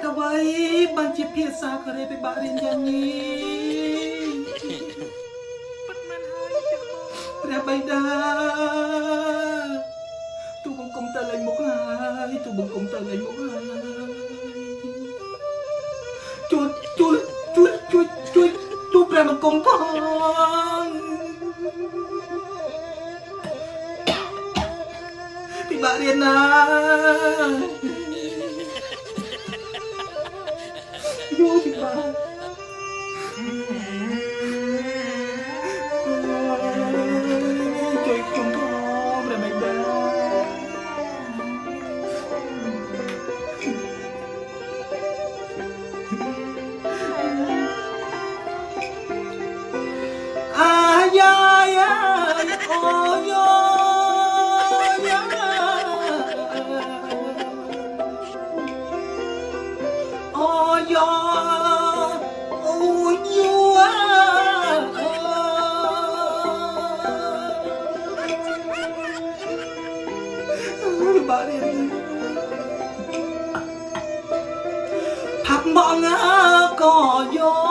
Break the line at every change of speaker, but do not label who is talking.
អ្វីបានជាភាសាកូរ៉េពិបាករៀនយ៉ាងនេះពិតមែនហើយចាស់បងព្រះបិតាទូបង្គំទៅលេងមុខហើយទូបង្គំទៅលេងមុខហើយជួយទូព្រះបង្គំផងពិបាករៀនណាយូរពិបាកជួយខ្ញុំផងព្រះបិតាผักบองก็โย